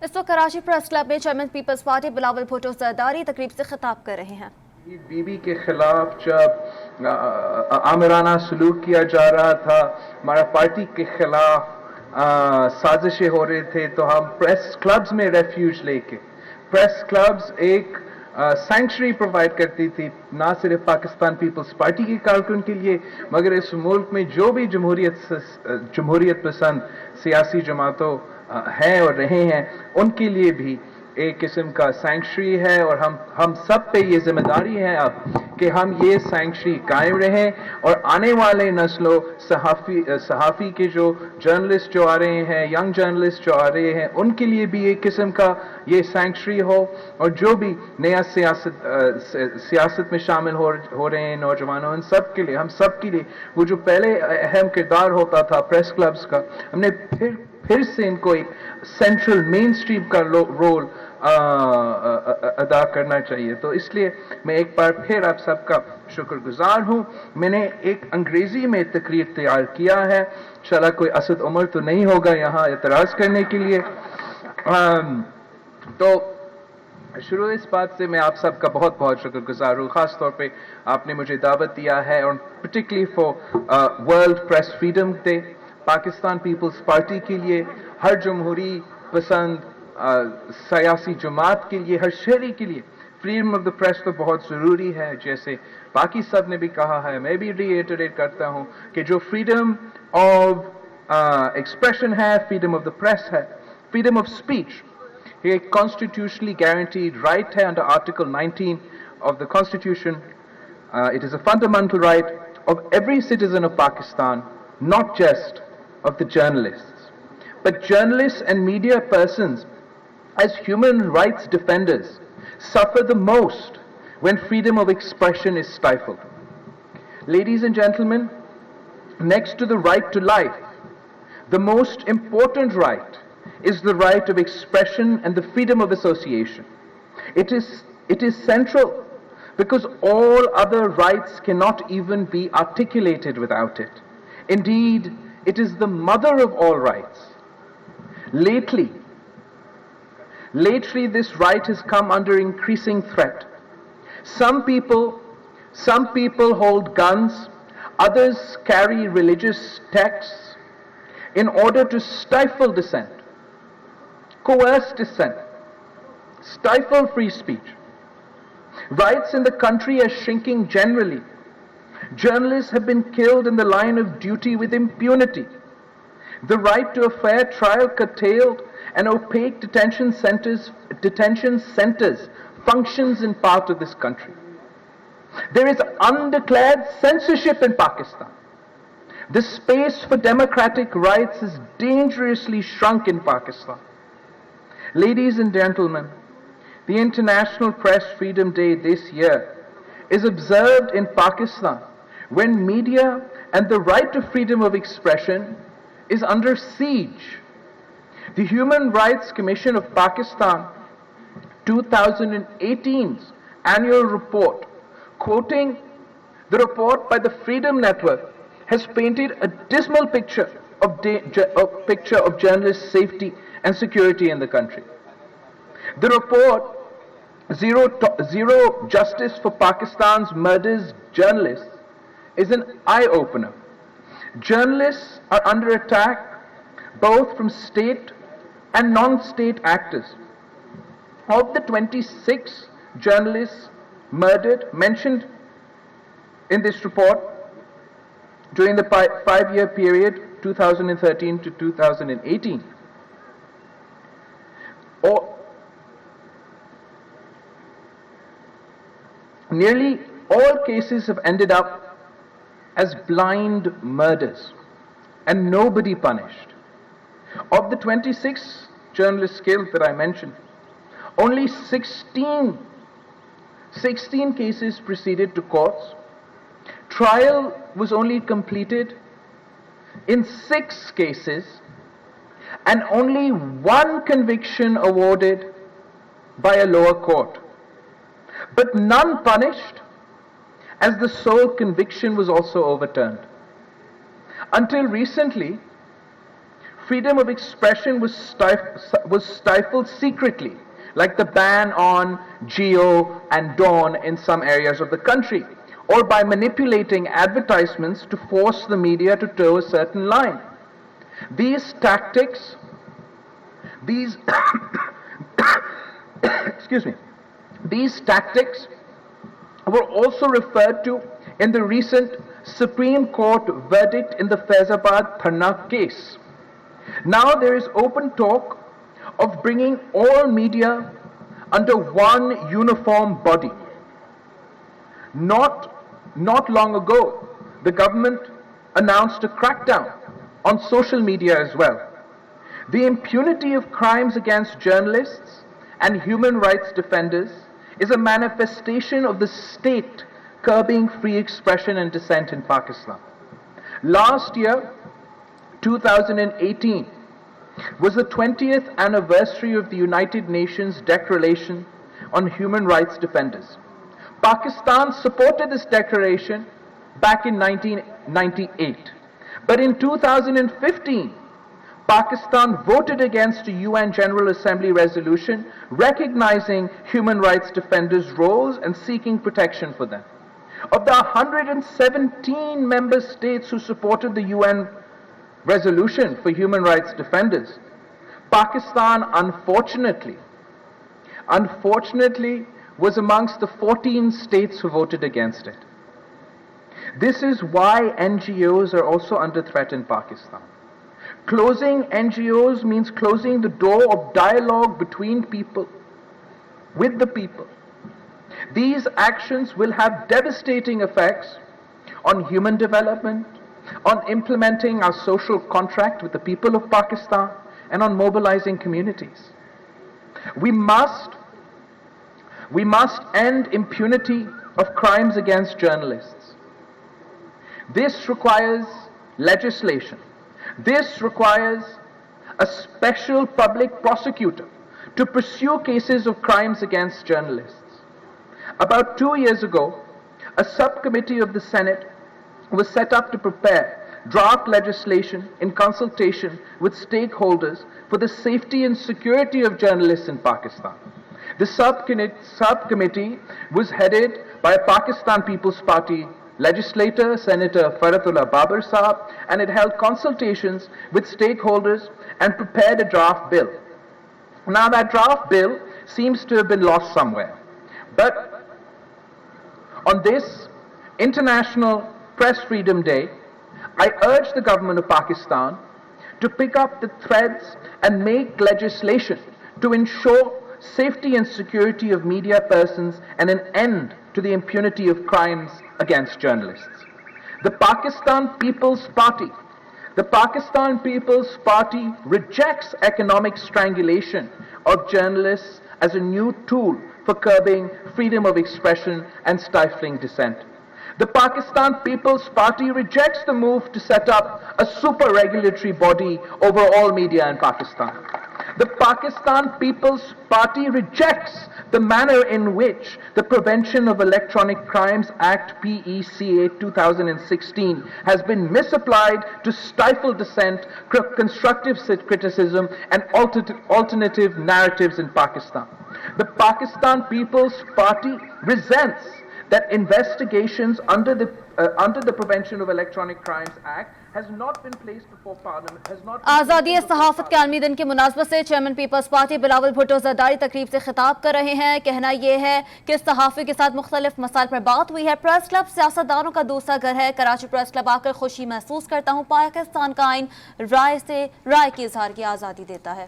इस वक्त Karachi press club में chairman peoples party Bilawal Bhutto Zardari तकरीब से खिताब कर रहे हैं। बीबी के खिलाफ जब आमिराना सलूक किया जा रहा था, हमारा पार्टी के खिलाफ साजिशें हो रहे थे, तो हम प्रेस क्लब्स में रेफ्यूज लेके, प्रेस क्लब्स एक सैंक्चुरी प्रोवाइड करती थी ना सिर्फ पाकिस्तान पीपल्स पार्टी के कारकुन के लिए, मगर इस मुल्क में जो भी जमहूरियत पसंद सियासी जमातों हैं और रहे हैं, उनके लिए भी एक किस्म का सैंक्चुरी है। और हम सब पे ये जिम्मेदारी है अब कि हम ये सैंक्चुरी कायम रहें और आने वाले नस्लों सहाफ़ी के जो जर्नलिस्ट जो आ रहे हैं, यंग जर्नलिस्ट जो आ रहे हैं, उनके लिए भी एक किस्म का ये सैंक्चुरी हो। और जो भी नया सियासत में शामिल हो रहे हैं नौजवानों, उन सब के लिए, हम सब के लिए वो जो पहले अहम किरदार होता था प्रेस क्लब्स का, हमने फिर से इनको एक सेंट्रल मेन स्ट्रीम का रोल अदा करना चाहिए। तो इसलिए मैं एक बार फिर आप सबका शुक्रगुजार हूं। मैंने एक अंग्रेजी में तकरीर तैयार किया है, इंशाल्लाह कोई असद उमर तो नहीं होगा यहाँ एतराज करने के लिए। तो शुरू इस बात से मैं आप सबका बहुत बहुत शुक्रगुजार हूँ, खास तौर पे आपने मुझे दावत दिया है, और particularly for world press freedom day. Pakistan peoples party के लिए, हर जमहूरी पसंद सियासी जमात के लिए, हर शहरी के लिए फ्रीडम ऑफ द प्रेस तो बहुत ज़रूरी है। जैसे बाकी सब ने भी कहा है, मैं भी रीइटरेट करता हूँ कि जो फ्रीडम ऑफ एक्सप्रेशन है, फ्रीडम ऑफ द प्रेस है, फ्रीडम ऑफ स्पीच, ये एक कॉन्स्टिट्यूशनली गारंटीड राइट है under article 19 of the constitution. It is a fundamental right of every citizen of Pakistan, not just of the journalists. But journalists and media persons, as human rights defenders, suffer the most when freedom of expression is stifled. Ladies and gentlemen, next to the right to life, the most important right is the right of expression and the freedom of association. It is central because all other rights cannot even be articulated without it. Indeed, it is the mother of all rights. Lately, this right has come under increasing threat. Some people hold guns, others carry religious texts in order to stifle dissent, coerce dissent, stifle free speech. Rights in the country are shrinking generally. Journalists have been killed in the line of duty with impunity. The right to a fair trial curtailed, and opaque detention centers functions in part of this country. There is undeclared censorship in Pakistan. The space for democratic rights has dangerously shrunk in Pakistan. Ladies and gentlemen, the International Press Freedom Day this year is observed in Pakistan when media and the right to freedom of expression is under siege. The Human Rights Commission of Pakistan 2018's annual report, quoting the report by the Freedom Network, has painted a dismal picture of journalist safety and security in the country. The report, Zero Justice for Pakistan's Murdered Journalists, is an eye-opener. Journalists are under attack both from state and non-state actors. Of the 26 journalists murdered mentioned in this report during the five-year period 2013 to 2018, nearly all cases have ended up as blind murders and nobody punished. Of the 26 journalists killed that I mentioned, only 16 cases proceeded to courts. Trial was only completed in 6 cases, and only 1 conviction awarded by a lower court, but none punished, as the sole conviction was also overturned. Until recently, freedom of expression was stifled secretly, like the ban on Geo and Dawn in some areas of the country, or by manipulating advertisements to force the media to toe a certain line. These tactics, excuse me, these tactics were also referred to in the recent Supreme Court verdict in the Faizabad Tharna case. Now there is open talk of bringing all media under one uniform body. Not long ago, the government announced a crackdown on social media as well. The impunity of crimes against journalists and human rights defenders is a manifestation of the state curbing free expression and dissent in Pakistan. Last year, 2018, was the 20th anniversary of the United Nations Declaration on Human Rights Defenders. Pakistan supported this declaration back in 1998. But in 2015, Pakistan voted against a UN General Assembly resolution recognizing human rights defenders' roles and seeking protection for them. Of the 117 member states who supported the UN resolution for human rights defenders, Pakistan unfortunately was amongst the 14 states who voted against it. This is why NGOs are also under threat in Pakistan. Closing NGOs means closing the door of dialogue between people, with the people. These actions will have devastating effects on human development, on implementing our social contract with the people of Pakistan, and on mobilizing communities. We must end impunity of crimes against journalists. This requires legislation. This requires a special public prosecutor to pursue cases of crimes against journalists. About 2 years ago, a subcommittee of the Senate was set up to prepare draft legislation in consultation with stakeholders for the safety and security of journalists in Pakistan. The subcommittee was headed by a Pakistan People's Party legislator, Senator Faratullah Babar Saab, and it held consultations with stakeholders and prepared a draft bill. Now that draft bill seems to have been lost somewhere. But on this International Press Freedom Day, I urge the government of Pakistan to pick up the threads and make legislation to ensure safety and security of media persons and an end to the impunity of crimes against journalists. The Pakistan People's Party rejects economic strangulation of journalists as a new tool for curbing freedom of expression and stifling dissent. The Pakistan People's Party rejects the move to set up a super regulatory body over all media in Pakistan. The Pakistan People's Party rejects the manner in which the Prevention of Electronic Crimes Act PECA 2016 has been misapplied to stifle dissent, constructive criticism and alternative narratives in Pakistan. The Pakistan People's Party resents that investigations under the Prevention of Electronic Crimes Act has not been placed before Parliament. आज़ादी सहाफ़त के आलमी दिन की मुनासबत से chairman peoples party Bilawal Bhutto Zardari तकरीब से खिताब कर रहे हैं। कहना यह है कि सहाफ़ी के साथ मुख्तलिफ मसाइल पर बात हुई है। प्रेस क्लब सियासतदानों का दूसरा घर है। कराची प्रेस क्लब आकर खुशी महसूस करता हूँ। पाकिस्तान का आइन राय से राय के इजहार की आज़ादी देता है।